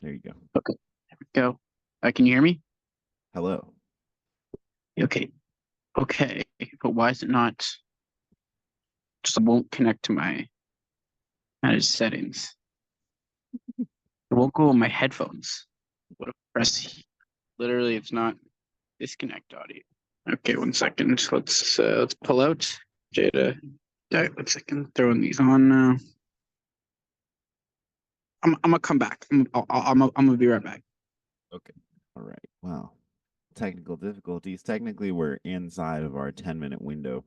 There you go. Okay, there we go. Can you hear me? Hello. Okay. Okay. But why is it not? Just won't connect to my managed settings. It won't go on my headphones. What a press. Literally, it's not disconnect audio. Okay, 1 second. Let's pull out Jada. 1 second. Throwing these on now. I'm gonna come back. I'm gonna be right back. Okay. All right. Wow. Technical difficulties. Technically, we're inside of our 10-minute window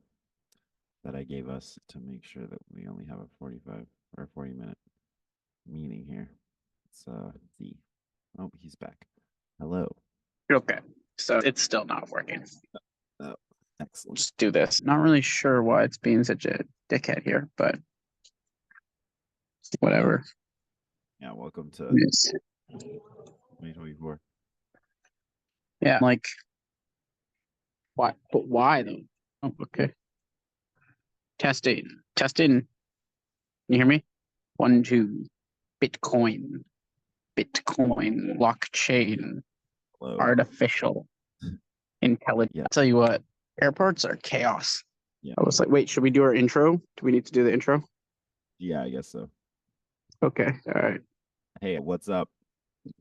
that I gave us to make sure that we only have a 45 or 40-minute meeting here. Let's see. Oh, he's back. Hello. Okay. So it's still not working. Oh, excellent. Just do this. Not really sure why it's being such a dickhead here, but whatever. Yeah, welcome to Yes. 2024. Yeah, like why? But why though? Oh, okay. Testing. Can you hear me? 1, 2. Bitcoin. Blockchain. Hello. Artificial intelligence. Yeah. I'll tell you what, airports are chaos. Yeah. I was like, wait, should we do our intro? Do we need to do the intro? Yeah, I guess so. Okay. All right. Hey, what's up? You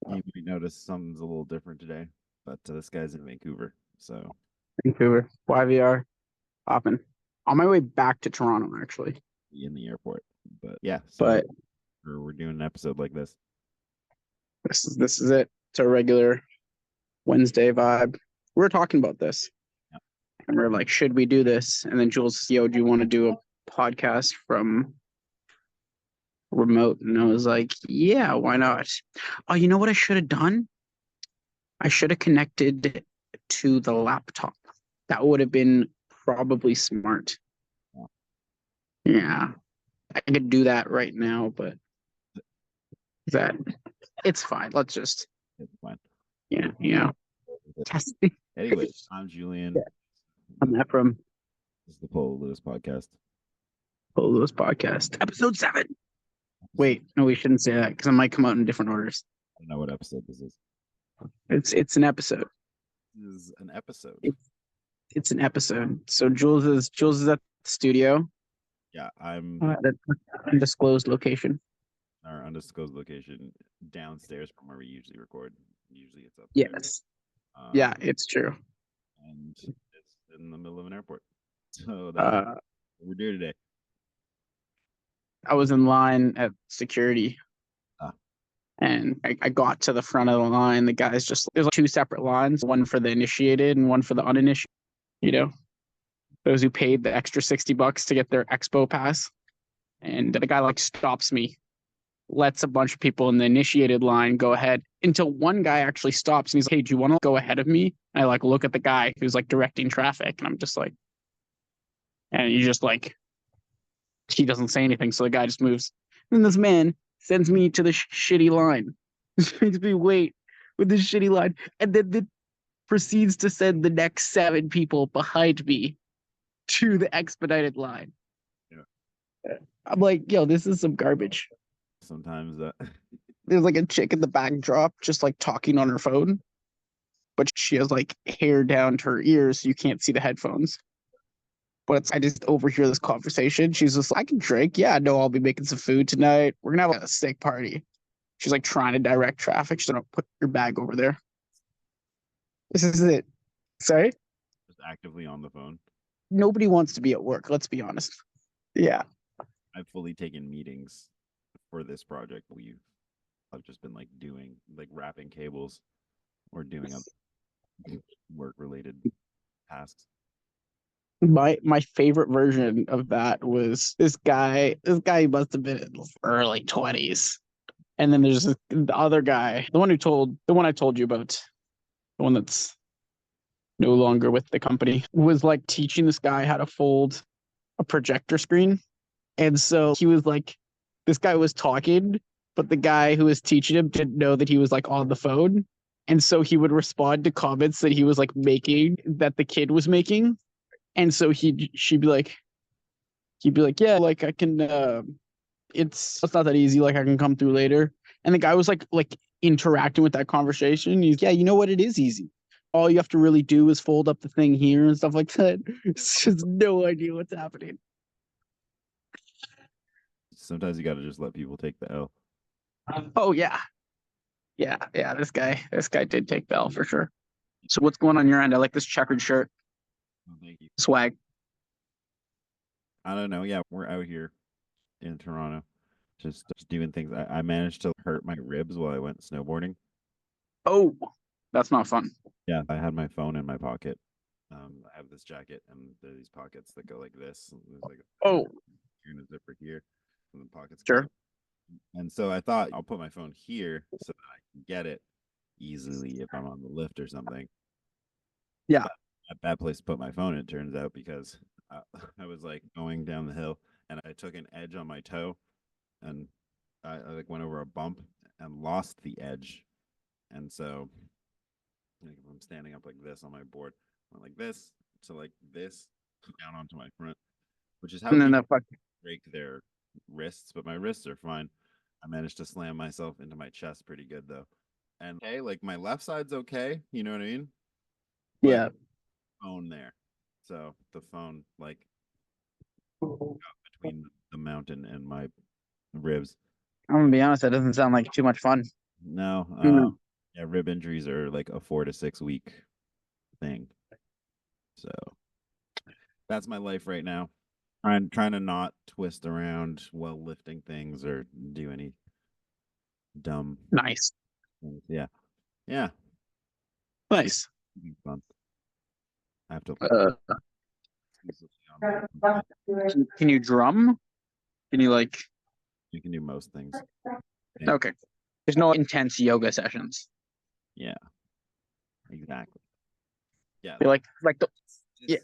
might notice something's a little different today, but this guy's in Vancouver, so Vancouver. YVR. Hopping. On my way back to Toronto, actually. in the airport. But yeah, so But we're doing an episode like this. this is it. It's our regular Wednesday vibe. We were talking about this. Yeah. And we are like, should we do this? And then Jules said, yo, do you want to do a podcast from remote? And I was like, yeah, why not? Oh, you know what I should have done? I should have connected to the laptop. That would have been probably smart. Yeah. I could do that right now, but it's fine. Let's just It's fine. yeah. Testing. Anyway, I'm Julian. Yeah. I'm Ephraim. This is the Polo Lewis Podcast. Polo Lewis Podcast, episode 7. Wait, no, we shouldn't say that because it might come out in different orders. I don't know what episode this is. It's an episode. This is an episode. It's an episode. So Jules is at the studio. Yeah, I'm at an undisclosed location. our undisclosed location downstairs from where we usually record. Usually it's up. Yes. Yeah, it's true. And it's in the middle of an airport. So that's what we're doing today. I was in line at security. And I got to the front of the line. The guy's just, there's like 2 separate lines, one for the initiated and one for the uninitiated, those who paid the extra $60 to get their expo pass. And the guy like stops me, lets a bunch of people in the initiated line go ahead until one guy actually stops and he's like, hey, do you want to go ahead of me? And I like look at the guy who's like directing traffic and I'm just like, and he just like, he doesn't say anything. So the guy just moves. And this man sends me to the shitty line. Makes me wait with this shitty line. And then proceeds to send the next 7 people behind me to the expedited line. Yeah. I'm like, yo, this is some garbage. Sometimes that there's like a chick in the backdrop just like talking on her phone, but she has like hair down to her ears, so you can't see the headphones. But I just overhear this conversation. She's just like, I can drink. Yeah, no, I'll be making some food tonight. We're going to have a steak party. She's like trying to direct traffic. She's going to put your bag over there. This is it. Sorry? Just actively on the phone. Nobody wants to be at work. Let's be honest. Yeah. I've fully taken meetings for this project. I've just been like doing like wrapping cables or doing work related tasks. My favorite version of that was this guy must have been in the early 20s. And then there's the other guy, the one I told you about, the one that's no longer with the company, was like teaching this guy how to fold a projector screen. And so he was like, this guy was talking, but the guy who was teaching him didn't know that he was like on the phone. And so he would respond to comments that he was like making, that the kid was making. And so he'd be like, yeah, like I can, it's not that easy. Like I can come through later. And the guy was like interacting with that conversation. He's, yeah, you know what? It is easy. All you have to really do is fold up the thing here and stuff like that. It's just no idea what's happening. Sometimes you got to just let people take the L. Oh yeah. Yeah. This guy did take the L for sure. So what's going on your end? I like this checkered shirt. Oh, thank you. Swag. I don't know. Yeah, we're out here in Toronto, just doing things. I managed to hurt my ribs while I went snowboarding. Oh, that's not fun. Yeah, I had my phone in my pocket. I have this jacket, and there are these pockets that go like this. There's like Oh, here and a zipper here, and the pockets. sure. And so I thought I'll put my phone here so that I can get it easily if I'm on the lift or something. Yeah. A bad place to put my phone, it turns out, because I was like going down the hill and I took an edge on my toe, and I like went over a bump and lost the edge. And so like, if I'm standing up like this on my board, I went like this to like this down onto my front, which is how And then people break their wrists, but my wrists are fine. I managed to slam myself into my chest pretty good though. And okay, like my left side's okay, you know what I mean? But yeah. phone there. So the phone like got between the mountain and my ribs. I'm gonna be honest, that doesn't sound like too much fun. No, yeah, rib injuries are like a 4 to 6 week thing. So that's my life right now. I'm trying to not twist around while lifting things or do any dumb Nice. things. Yeah. Yeah. Nice. Fun. I have to Can you drum? Can you like you can do most things. Okay. There's no intense yoga sessions. Yeah. Exactly. Yeah. You're like the yeah.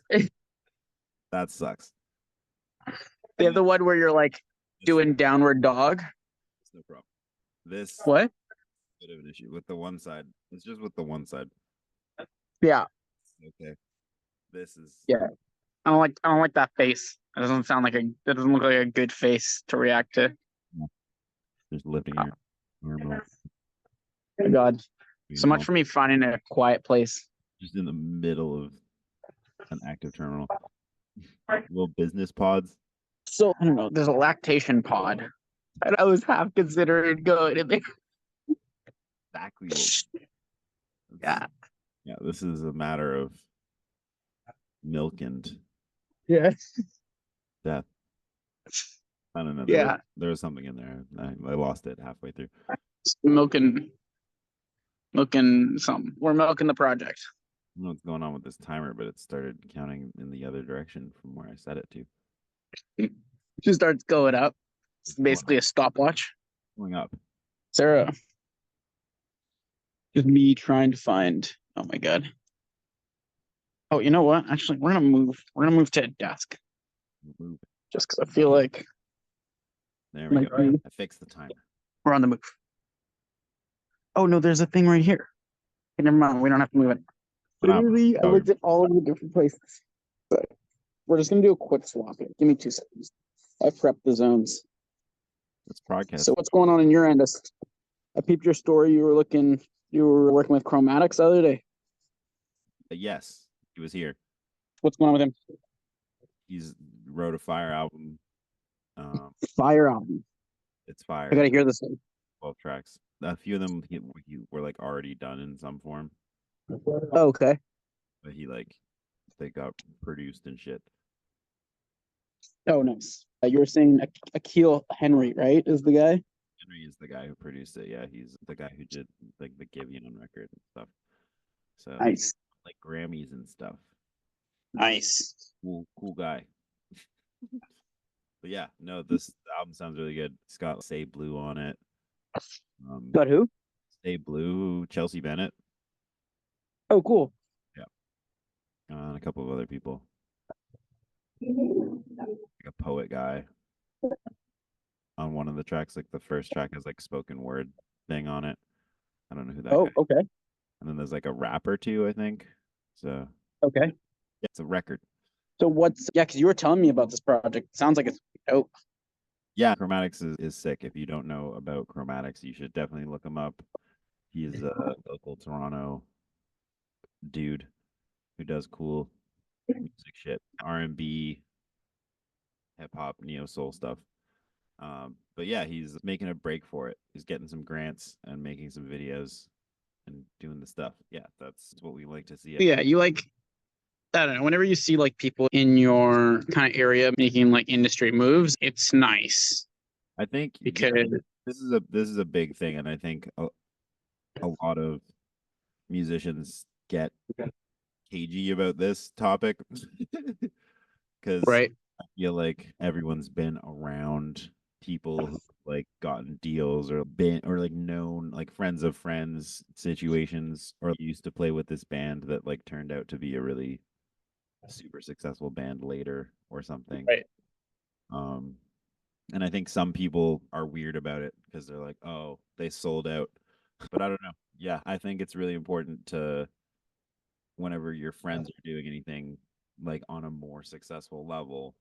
That sucks. They have the one where you're like doing downward dog. No problem. This What? bit of an issue with the one side. It's just with the one side. Yeah. Okay. This is Yeah. I don't like that face. It doesn't sound like that doesn't look like a good face to react to. just lifting your arm up. Oh, God. So much for me finding a quiet place. Just in the middle of an active terminal. Little business pods. So I don't know. There's a lactation pod. And I was half considering going in there. Exactly. Yeah. Yeah, this is a matter of milk and death. I don't know. There was something in there. I lost it halfway through. Milking something. We're milking the project. I don't know what's going on with this timer, but it started counting in the other direction from where I set it to. It just starts going up. It's basically a stopwatch. Going up. Sarah. Just me trying to find. Oh my God. Oh, you know what? Actually, we're gonna move to a desk. Move. Just because I feel like there we go. I fixed the timer. We're on the move. Oh no, there's a thing right here. Okay, never mind. We don't have to move it. Literally, I looked at all of the different places. But we're just gonna do a quick swap here. Give me 2 seconds. I prepped the zones. Let's broadcast. So what's going on in your end? I peeped your story. You were working with Chromatics the other day. Yes, he was here. What's going on with him? He's wrote a Fire album. Fire album. It's fire. I gotta hear this one. 12 tracks. A few of them were like already done in some form. Oh, okay. But they got produced and shit. Oh, nice. You were saying Akil Henry, right? Is the guy? Henry is the guy who produced it. Yeah, he's the guy who did like the Giveon record and stuff. So nice. Like Grammys and stuff. Nice. Cool guy. But yeah, no, this album sounds really good. It's got Say Blue on it. Got who? Say Blue, Chelsea Bennett. Oh, cool. Yeah. And a couple of other people. Like a poet guy. On one of the tracks, like the first track has like spoken word thing on it. I don't know who that guy is. Okay. And then there's like a rapper too, I think. So okay. Yeah, it's a record. So because you were telling me about this project. It sounds like it's dope. Yeah, Chromatics is sick. If you don't know about Chromatics, you should definitely look him up. He's a local Toronto dude who does cool music shit, R&B, hip hop, neo soul stuff. But yeah, he's making a break for it. He's getting some grants and making some videos and doing the stuff. Yeah, that's what we like to see. Yeah, you like, I don't know, whenever you see like people in your kind of area making like industry moves, it's nice I think because this is a big thing, and I think a lot of musicians get cagey about this topic because right, I feel like everyone's been around people who like gotten deals or been or like known like friends of friends situations or used to play with this band that like turned out to be a really super successful band later or something. right. Um and I think some people are weird about it because they're like, "Oh, they sold out." But I don't know. Yeah, I think it's really important to whenever your friends are doing anything like on a more successful level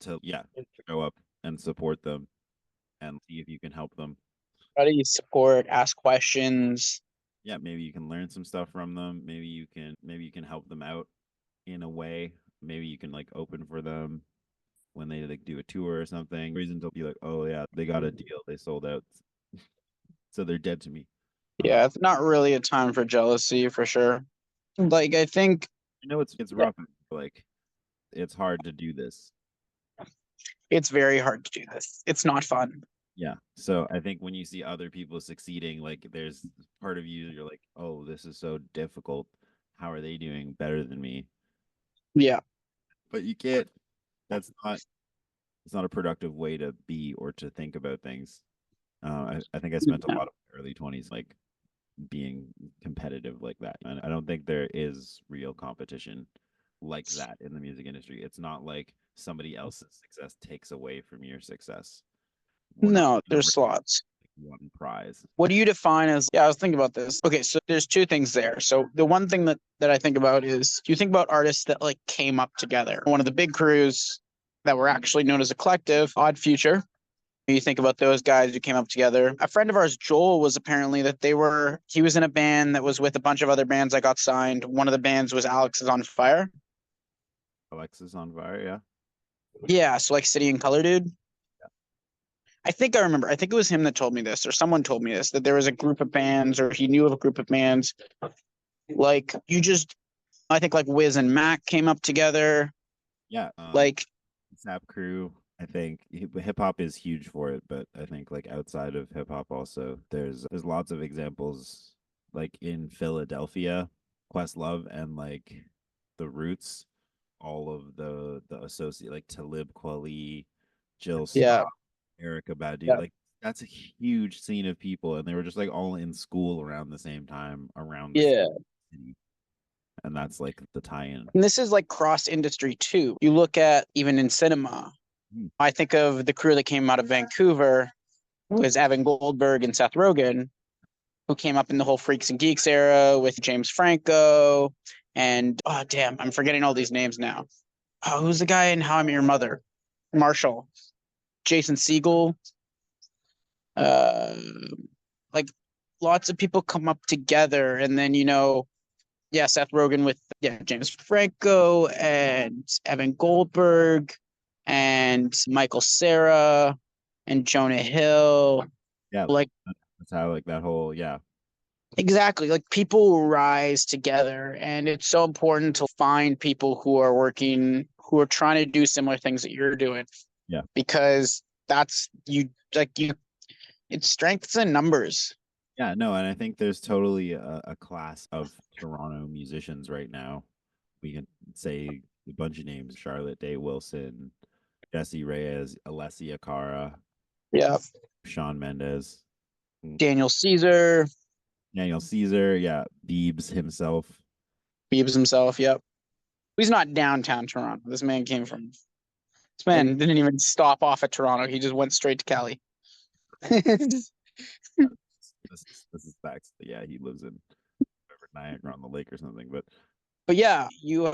to show up and support them and see if you can help them. How do you support, ask questions? Yeah, maybe you can learn some stuff from them. Maybe you can help them out in a way. Maybe you can like open for them when they like do a tour or something. Reason to be like, oh yeah, they got a deal, they sold out, so they're dead to me. Yeah, it's not really a time for jealousy for sure. Like I think I know it's rough. Like it's hard to do this. it's very hard to do this. It's not fun. Yeah. So I think when you see other people succeeding, like there's part of you you're like, oh, this is so difficult. How are they doing better than me? Yeah. But you can't. That's not. It's not a productive way to be or to think about things. I think I spent a No. lot of my early 20s like being competitive like that, and I don't think there is real competition like that in the music industry. It's not like somebody else's success takes away from your success. We're not No, gonna there's slots. one prize. What do you define as, yeah, I was thinking about this. Okay, so there's two things there. So the one thing that I think about is, do you think about artists that like came up together? One of the big crews that were actually known as a collective, Odd Future. You think about those guys who came up together. A friend of ours, Joel, was apparently he was in a band that was with a bunch of other bands that got signed. One of the bands was Alex is on Fire. Alexis on fire, yeah. Yeah, so like City and Color Dude. I think I remember. I think it was him that told me this, or someone told me this, that there was a group of bands, or he knew of a group of bands. Like you just, I think like Wiz and Mac came up together. Yeah, Like, Sap Crew. I think hip hop is huge for it, but I think like outside of hip hop also, there's lots of examples like in Philadelphia, Questlove and like the Roots, all of the associate like Talib Kweli, Jill yeah, Scott, Erica Badu, yeah, like that's a huge scene of people, and they were just like all in school around the same time around the yeah. city, and that's like the tie-in. And this is like cross industry too. You look at even in cinema. Hmm. I think of the crew that came out of Vancouver was Evan Goldberg and Seth Rogen, who came up in the whole Freaks and Geeks era with James Franco and oh damn, I'm forgetting all these names now. Oh, who's the guy in How I Met Your Mother? Marshall, Jason Segel. Uh, like lots of people come up together, and then yeah, Seth Rogen with James Franco and Evan Goldberg and Michael Cera and Jonah Hill. Yeah, Like that's how like that whole exactly, like people rise together, and it's so important to find people who are working, who are trying to do similar things that you're doing, yeah. because that's you. It's strengths in numbers. Yeah, no, and I think there's totally a class of Toronto musicians right now. We can say a bunch of names: Charlotte Day Wilson, Jesse Reyes, Alessia Cara, Yeah, Sean Mendez, Daniel Caesar, Daniel Caesar, yeah, Biebs himself. Biebs himself. Yep, he's not downtown Toronto. This man came from. This Oh, man didn't even stop off at Toronto. He just went straight to Cali. this is facts. Yeah, he lives in Niagara on the Lake or something. But yeah, you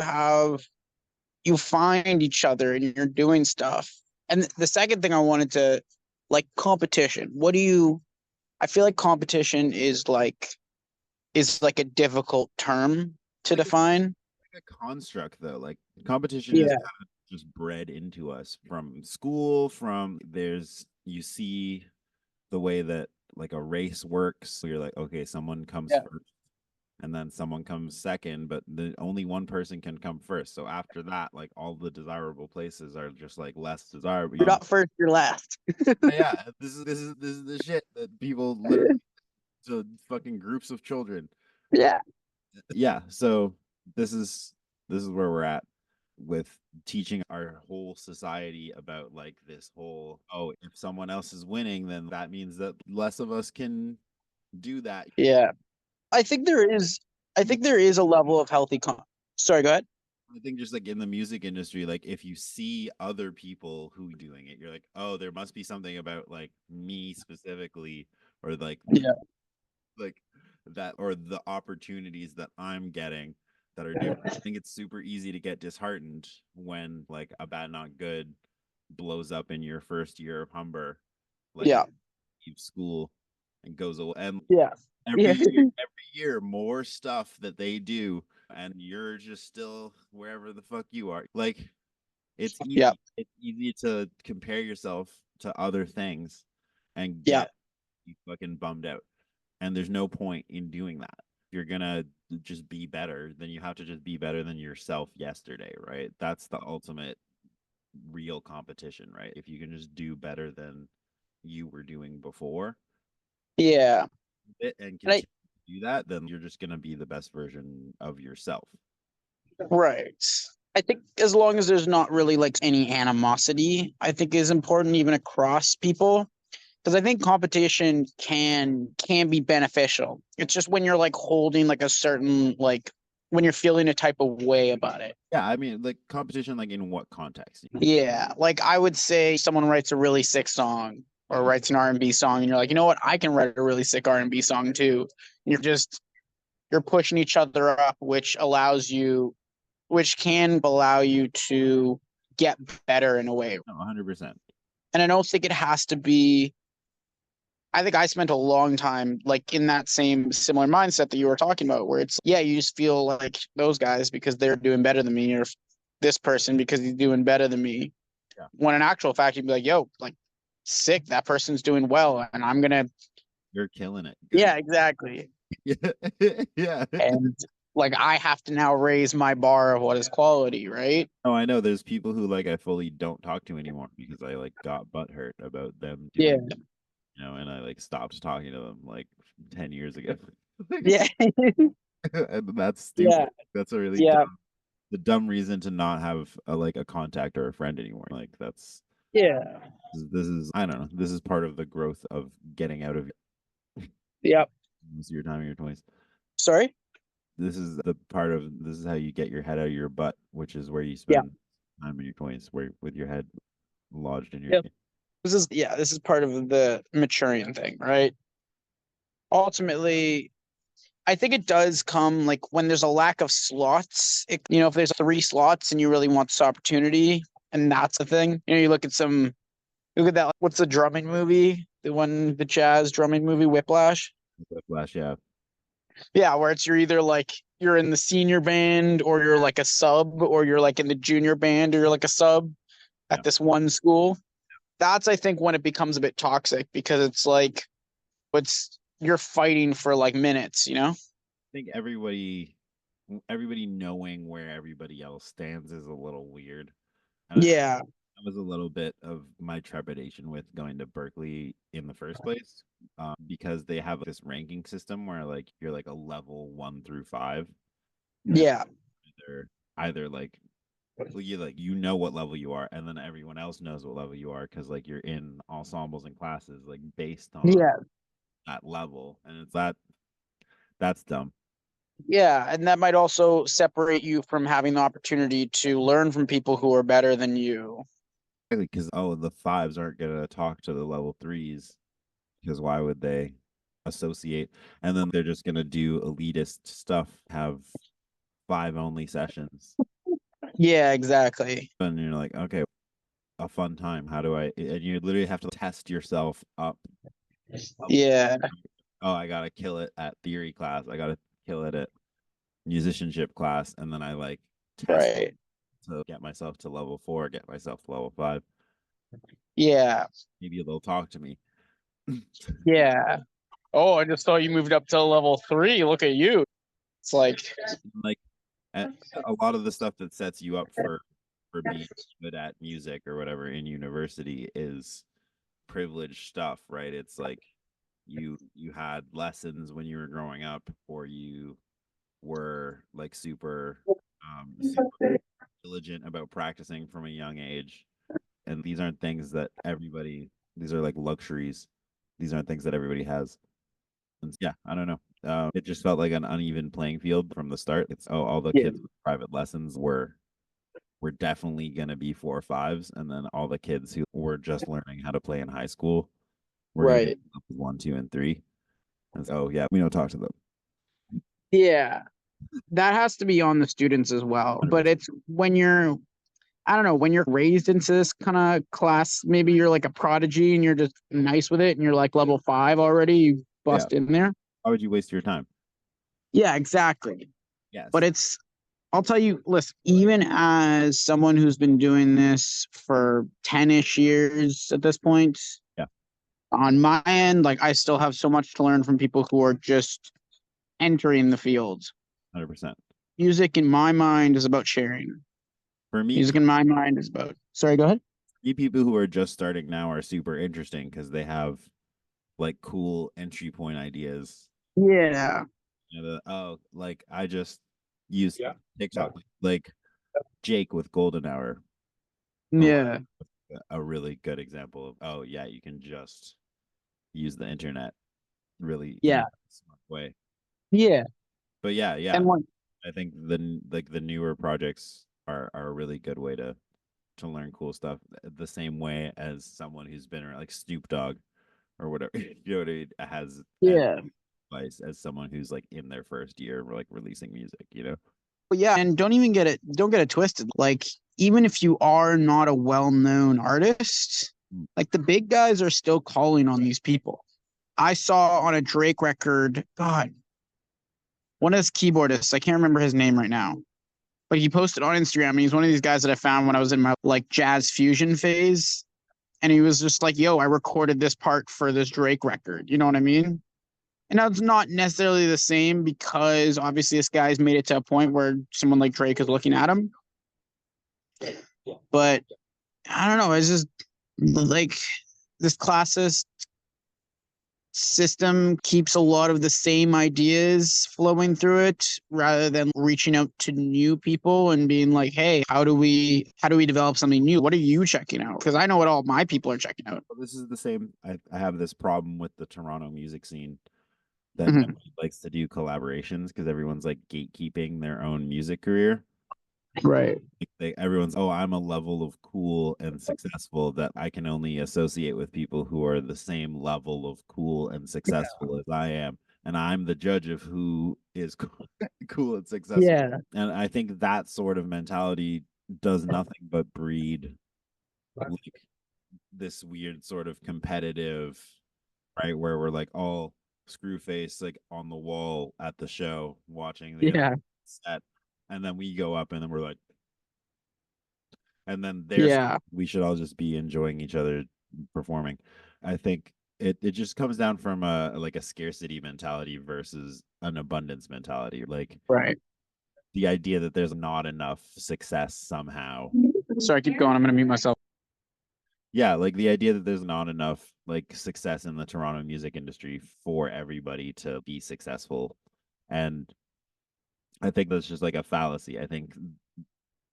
find each other and you're doing stuff. And the second thing I wanted to, like, competition. I feel like competition is like a difficult term to define. Like a construct though. Like competition is Yeah. kind of just bred into us from school, you see the way that like a race works. So you're like, okay, someone comes Yeah. first and then someone comes second, but the only one person can come first. So after that, like all the desirable places are just like less desirable. You're not first, you're last. Yeah, this is the shit that people literally to fucking groups of children. Yeah. Yeah, so this is where we're at with teaching our whole society about like this whole, oh, if someone else is winning, then that means that less of us can do that. Yeah. I think there is a level of healthy sorry, go ahead. I think just like in the music industry, like if you see other people who doing it, you're like, oh, there must be something about like me specifically, or like Yeah. like that, or the opportunities that I'm getting that are different. I think it's super easy to get disheartened when like a bad not good blows up in your first year of Humber, like Yeah. leaves school and goes away. And Yeah. every year more stuff that they do, and you're just still wherever the fuck you are. Like it's Yeah. easy. It's easy to compare yourself to other things and Yeah. get you fucking bummed out. And there's no point in doing that. If you're gonna just be better, then you have to just be better than yourself yesterday, right? That's the ultimate real competition, right? If you can just do better than you were doing before Yeah. and And continue to do that, then you're just gonna be the best version of yourself. right. I think as long as there's not really like any animosity, I think is important even across people. Because I think competition can be beneficial. It's just when you're like holding like a certain like when you're feeling a type of way about it. Yeah, I mean, like competition, like in what context? Yeah, like I would say someone writes a really sick song or writes an R&B song, and you're like, you know what, I can write a really sick R&B song too. And you're pushing each other up, which can allow you to get better in a way. No, 100%. And I don't think it has to be. I think I spent a long time like in that same similar mindset that you were talking about, where it's yeah, you just feel like those guys because they're doing better than me, or this person because he's doing better than me. Yeah. When in actual fact, you'd be like, yo, like sick, that person's doing well, and I'm gonna. You're killing it. Good. Yeah, exactly. Yeah. Yeah. And like I have to now raise my bar of what is quality, right? Oh, I know there's people who like I fully don't talk to anymore because I like got butthurt about them Yeah. doing, and I like stopped talking to them like 10 years ago. Yeah. And that's stupid. Yeah. That's a really Yeah. dumb reason to not have like a contact or a friend anymore. Like Yeah. this is I don't know. This is part of the growth of getting out of Yeah. most of your time in your 20s. Sorry. This is how you get your head out of your butt, which is where you Yeah. spend time in your 20s, where with your head lodged in your. Yep. This is part of the maturing thing, right? Ultimately, I think it does come like when there's a lack of slots. If there's 3 slots and you really want this opportunity, and that's the thing. You look at that. What's the drumming movie? The jazz drumming movie, Whiplash. Whiplash, yeah. Yeah, where you're either like you're in the senior band, or you're like a sub, or you're like in the junior band, or you're like a sub at this one school. That's I think when it becomes a bit toxic because it's like you're fighting for like minutes. I think everybody knowing where everybody else stands is a little weird. And Yeah. that was a little bit of my trepidation with going to Berkeley in the first place, because they have this ranking system where like you're like a level 1 through 5. Yeah. Either like you know what level you are, and then everyone else knows what level you are because like you're in ensembles and classes like based on Yeah. that level, and that's dumb. Yeah. And that might also separate you from having the opportunity to learn from people who are better than you. Because the 5s aren't gonna talk to the level 3s because why would they associate? And then they're just gonna do elitist stuff, have 5 only sessions. Yeah, exactly. And you're like, okay, a fun time? How do I? And you literally have to test yourself up. Yeah. Oh, I gotta kill it at theory class. I gotta kill it at musicianship class, and then I like test Right. to get myself to level 4, get myself to level 5. Yeah. Maybe they'll talk to me. Yeah. Oh, I just thought you moved up to level 3. Look at you. It's like a lot of the stuff that sets you up for being good at music or whatever in university is privileged stuff, right? It's like you had lessons when you were growing up, or you were like super diligent about practicing from a young age. And these aren't things that these are like luxuries. These aren't things that everybody has. And yeah, I don't know. It just felt like an uneven playing field from the start. It's all the kids with private lessons were definitely gonna be 4 or 5s, and then all the kids who were just learning how to play in high school were gonna be 1, 2, and 3. And so yeah, we don't talk to them. Yeah. That has to be on the students as well. 100%. But it's when you're, I don't know, when you're raised into this kind of class, maybe you're like a prodigy and you're just nice with it and you're like level 5 already, you bust in there. Why would you waste your time? Yeah, exactly. Yes. But I'll tell you, listen, even as someone who's been doing this for 10-ish years at this point, on my end, like I still have so much to learn from people who are just entering the field. 100%. Music in my mind is about sharing. For me, Music in my mind is about. Sorry, go ahead. people who are just starting now are super interesting because they have like cool entry point ideas. Yeah. Like I just used TikTok, like Jake with Golden Hour. Yeah. A really good example of you can just use the internet really in a smart way. Yeah. But yeah, And one, I think the newer projects are a really good way to learn cool stuff. The same way as someone who's been around, like Snoop Dogg or whatever, you know what I mean, has advice as someone who's like in their first year like releasing music, you know. Well, yeah, and don't get it twisted. Like, even if you are not a well-known artist, like the big guys are still calling on these people. I saw on a Drake record, God, one of his keyboardists, I can't remember his name right now, but he posted on Instagram, and he's one of these guys that I found when I was in my like jazz fusion phase. And he was just like, yo, I recorded this part for this Drake record. You know what I mean? And now it's not necessarily the same because obviously this guy's made it to a point where someone like Drake is looking at him. But I don't know. It's just like this classist system keeps a lot of the same ideas flowing through it rather than reaching out to new people and being like, hey, how do we develop something new? What are you checking out? Because I know what all my people are checking out. Well, this is the same. I have this problem with the Toronto music scene that nobody likes to do collaborations because everyone's like gatekeeping their own music career. Right. Everyone's, I'm a level of cool and successful that I can only associate with people who are the same level of cool and successful as I am, and I'm the judge of who is cool and successful. Yeah. And I think that sort of mentality does nothing but breed like this weird sort of competitive, right, where we're like all screw face like on the wall at the show watching the other set, and then we go up and then we're like, and then we should all just be enjoying each other performing. I think it just comes down from a like a scarcity mentality versus an abundance mentality. Like the idea that there's not enough success somehow. Sorry, keep going. I'm gonna mute myself. Yeah, like the idea that there's not enough like success in the Toronto music industry for everybody to be successful. And I think that's just like a fallacy. I think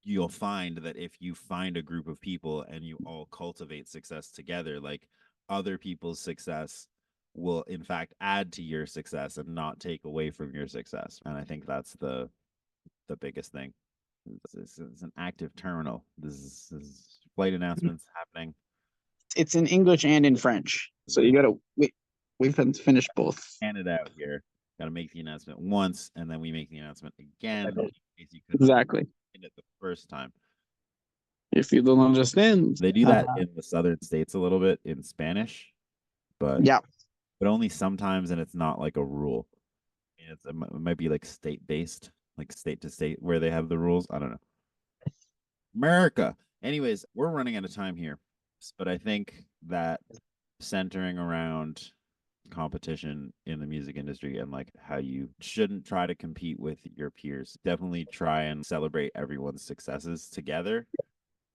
you'll find that if you find a group of people and you all cultivate success together, like other people's success will in fact add to your success and not take away from your success. And I think that's the biggest thing. It's an active terminal. This is flight announcements happening. It's in English and in French, so you gotta wait. We've finished both. Hand it out here. Got to make the announcement once, and then we make the announcement again in case you couldn't Exactly. it the first time. If you don't understand. They do that in the southern states a little bit in Spanish, but Yeah. but only sometimes, and it's not like a rule. It might be like state based, like state to state where they have the rules. I don't know. America. Anyways, we're running out of time here, but I think that centering around competition in the music industry and like how you shouldn't try to compete with your peers. Definitely try and celebrate everyone's successes together.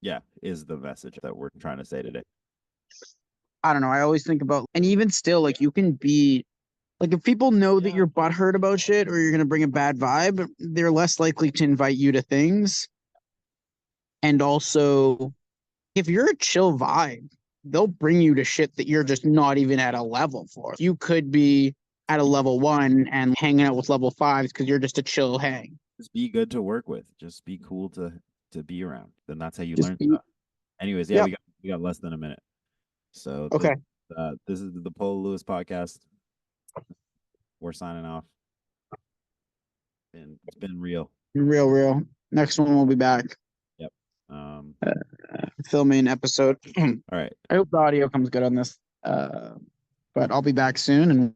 Yeah, is the message that we're trying to say today. I don't know. I always think about, and even still, like you can be, like if people know that you're butthurt about shit or you're gonna bring a bad vibe, they're less likely to invite you to things. And also, if you're a chill vibe, they'll bring you to shit that you're just not even at a level for. You could be at a level 1 and hanging out with level 5s because you're just a chill hang. Just be good to work with. Just be cool to be around. Then that's how you Just learn be, stuff. Anyways, yeah, yep. we got less than a minute. So Okay. this is the Polo Lewis Podcast. We're signing off. And it's been real. Real. Next one we'll be back. Yep. Filming episode. All right. I hope the audio comes good on this. But I'll be back soon and